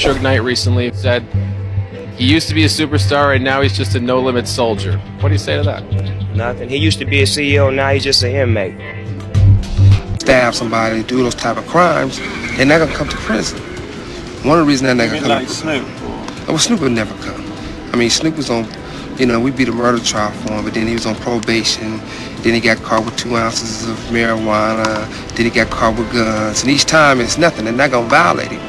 Suge Knight recently said he used to be a superstar and now he's just a no-limit soldier. What do you say to that? Nothing. He used to be a CEO, now he's just an inmate. Stab somebody, do those type of crimes, they're not gonna come to prison. One of the reasons they're not gonna come like Snoop. Well, Snoop would never come. I mean, Snoop was on, we beat a murder trial for him, but then he was on probation. Then he got caught with 2 ounces of marijuana. Then he got caught with guns. And each time it's nothing. They're not gonna violate him.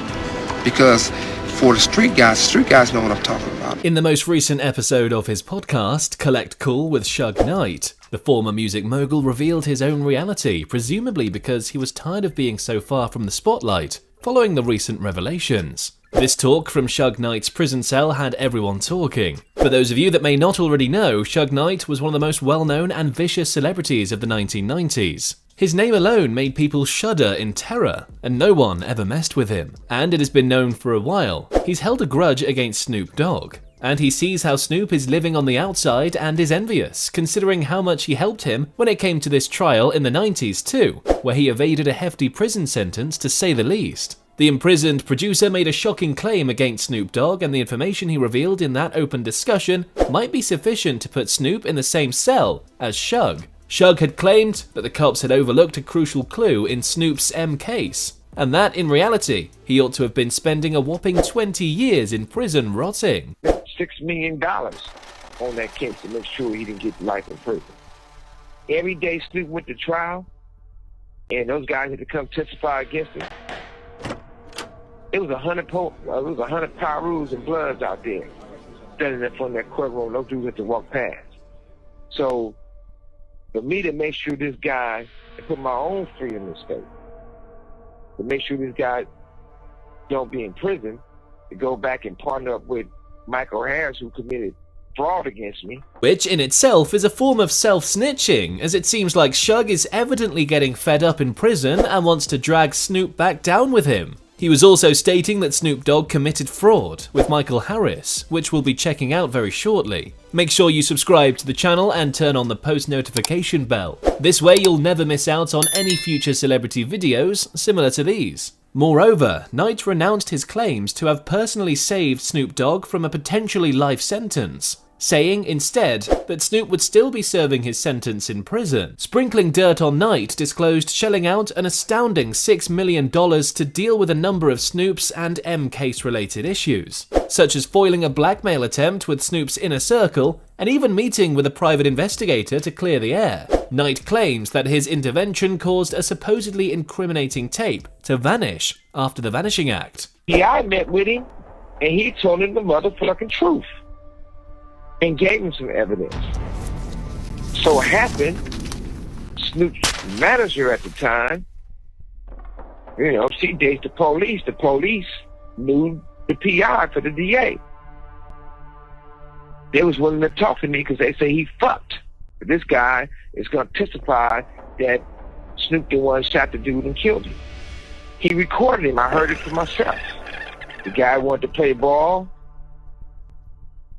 Because for the street guys know what I'm talking about. In the most recent episode of his podcast, Collect Cool with Suge Knight, the former music mogul revealed his own reality, presumably because he was tired of being so far from the spotlight, following the recent revelations. This talk from Suge Knight's prison cell had everyone talking. For those of you that may not already know, Suge Knight was one of the most well-known and vicious celebrities of the 1990s. His name alone made people shudder in terror, and no one ever messed with him. And it has been known for a while, he's held a grudge against Snoop Dogg. And he sees how Snoop is living on the outside and is envious, considering how much he helped him when it came to this trial in the 90s too, where he evaded a hefty prison sentence to say the least. The imprisoned producer made a shocking claim against Snoop Dogg, and the information he revealed in that open discussion might be sufficient to put Snoop in the same cell as Suge. Suge had claimed that the cops had overlooked a crucial clue in Snoops M case, and that, in reality, he ought to have been spending a whopping 20 years in prison rotting. $6 million on that case to make sure he didn't get life in prison. Every day Snoop went to trial, and those guys had to come testify against him. It was 100 Pyrus and Bloods out there standing in front of that courtroom. Those dudes had to walk past. So, for me to make sure this guy, and put my own freedom in stake, to make sure this guy don't be in prison, to go back and partner up with Michael Harris, who committed fraud against me. Which in itself is a form of self-snitching, as it seems like Suge is evidently getting fed up in prison and wants to drag Snoop back down with him. He was also stating that Snoop Dogg committed fraud with Michael Harris, which we'll be checking out very shortly. Make sure you subscribe to the channel and turn on the post notification bell. This way you'll never miss out on any future celebrity videos similar to these. Moreover, Knight renounced his claims to have personally saved Snoop Dogg from a potentially life sentence, saying instead that Snoop would still be serving his sentence in prison. Sprinkling dirt on Knight disclosed shelling out an astounding $6 million to deal with a number of Snoop's and M case-related issues, such as foiling a blackmail attempt with Snoop's inner circle and even meeting with a private investigator to clear the air. Knight claims that his intervention caused a supposedly incriminating tape to vanish after the Vanishing Act. Yeah, I met with him, and he told him the motherfucking truth and gave him some evidence. So it happened, Snoop's manager at the time, she dates the police. The police knew the PI for the DA. They was willing to talk to me because they say he fucked. But this guy is going to testify that Snoop the one shot the dude and killed him. He recorded him. I heard it for myself. The guy wanted to play ball.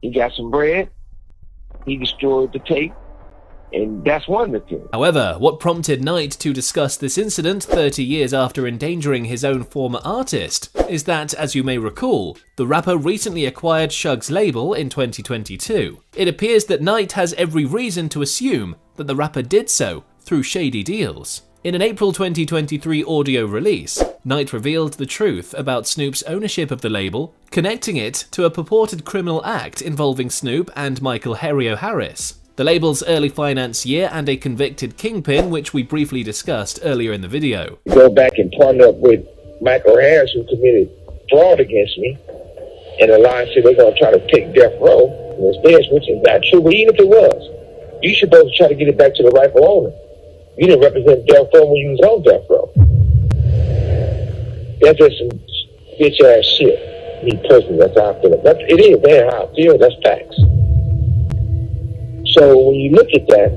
He got some bread. He destroyed the tape. And that's one of the things. However, what prompted Knight to discuss this incident 30 years after endangering his own former artist is that, as you may recall, the rapper recently acquired Suge's label in 2022. It appears that Knight has every reason to assume that the rapper did so through shady deals. In an April 2023 audio release, Knight revealed the truth about Snoop's ownership of the label, connecting it to a purported criminal act involving Snoop and Michael Hario Harris, the label's early finance year, and a convicted kingpin, which we briefly discussed earlier in the video. Go back and partner up with Michael Harris, who committed fraud against me, and the line said they're going to try to take death row. And it's theirs, which is not true, but even if it was, you should both try to get it back to the rightful owner. You didn't represent death row when you was on death row. That's just some bitch-ass shit. Me personally, that's how I feel. It is, man, how I feel. That's facts. So when you look at that,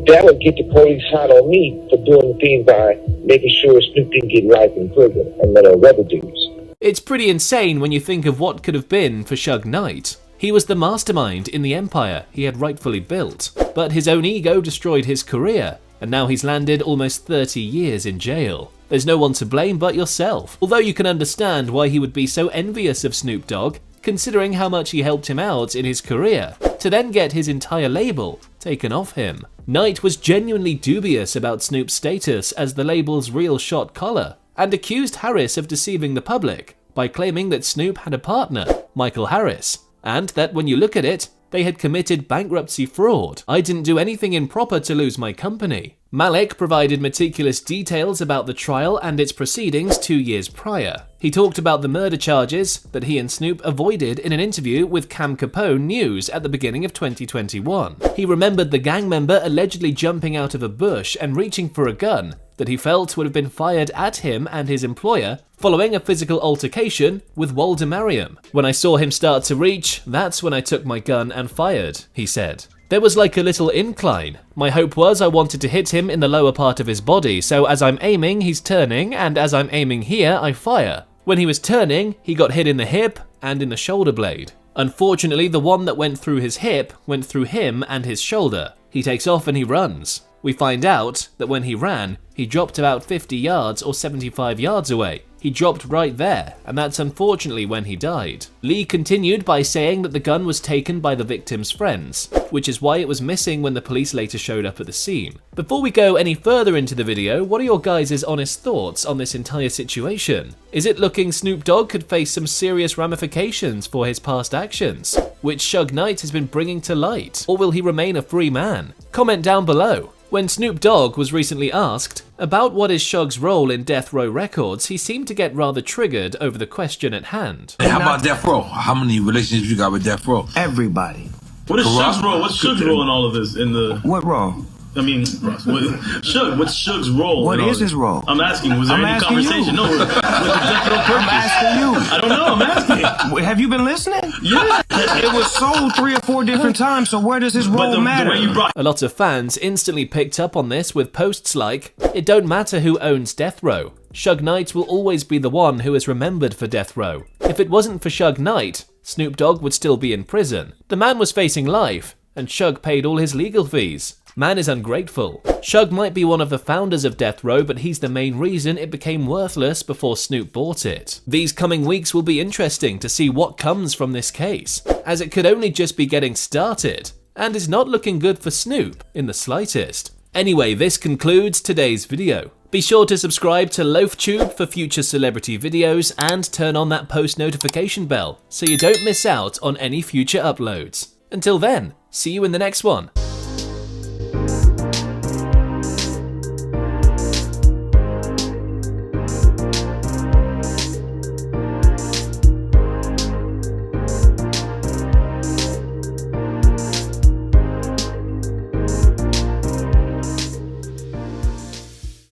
that would get the police hot on me for doing the thing by making sure Snoop didn't get life in prison and let other dudes. It's pretty insane when you think of what could have been for Suge Knight. He was the mastermind in the empire he had rightfully built, but his own ego destroyed his career, and now he's landed almost 30 years in jail. There's no one to blame but yourself, although you can understand why he would be so envious of Snoop Dogg, considering how much he helped him out in his career, to then get his entire label taken off him. Knight was genuinely dubious about Snoop's status as the label's real shot caller, and accused Harris of deceiving the public by claiming that Snoop had a partner, Michael Harris, and that when you look at it, they had committed bankruptcy fraud. I didn't do anything improper to lose my company. Malik provided meticulous details about the trial and its proceedings 2 years prior. He talked about the murder charges that he and Snoop avoided in an interview with Cam Capone News at the beginning of 2021. He remembered the gang member allegedly jumping out of a bush and reaching for a gun that he felt would have been fired at him and his employer following a physical altercation with Walder Merriam. When I saw him start to reach, that's when I took my gun and fired, he said. There was like a little incline. My hope was I wanted to hit him in the lower part of his body, so as I'm aiming, he's turning, and as I'm aiming here, I fire. When he was turning, he got hit in the hip and in the shoulder blade. Unfortunately, the one that went through his hip went through him and his shoulder. He takes off and he runs. We find out that when he ran, he dropped about 50 yards or 75 yards away. He dropped right there, and that's unfortunately when he died. Lee continued by saying that the gun was taken by the victim's friends, which is why it was missing when the police later showed up at the scene. Before we go any further into the video, what are your guys' honest thoughts on this entire situation? Is it looking Snoop Dogg could face some serious ramifications for his past actions, which Suge Knight has been bringing to light, or will he remain a free man? Comment down below. When Snoop Dogg was recently asked about what is Suge's role in Death Row Records, he seemed to get rather triggered over the question at hand. Hey, how about Death Row? How many relationships you got with Death Row? Everybody. What is Suge's role? What's Suge's role in all of this? What role? I mean, what's Suge's role? What is his role? I'm asking. Was there any conversation? No. With the Death Row purchase? I'm asking you. I don't know. I'm asking. Have you been listening? Yeah. It was sold 3 or 4 different times, so where does his role matter? A lot of fans instantly picked up on this with posts like, "It don't matter who owns Death Row. Suge Knight will always be the one who is remembered for Death Row. If it wasn't for Suge Knight, Snoop Dogg would still be in prison. The man was facing life, and Suge paid all his legal fees. Man is ungrateful. Suge might be one of the founders of Death Row, but he's the main reason it became worthless before Snoop bought it." These coming weeks will be interesting to see what comes from this case, as it could only just be getting started, and is not looking good for Snoop in the slightest. Anyway, this concludes today's video. Be sure to subscribe to LoafTube for future celebrity videos and turn on that post notification bell so you don't miss out on any future uploads. Until then, see you in the next one.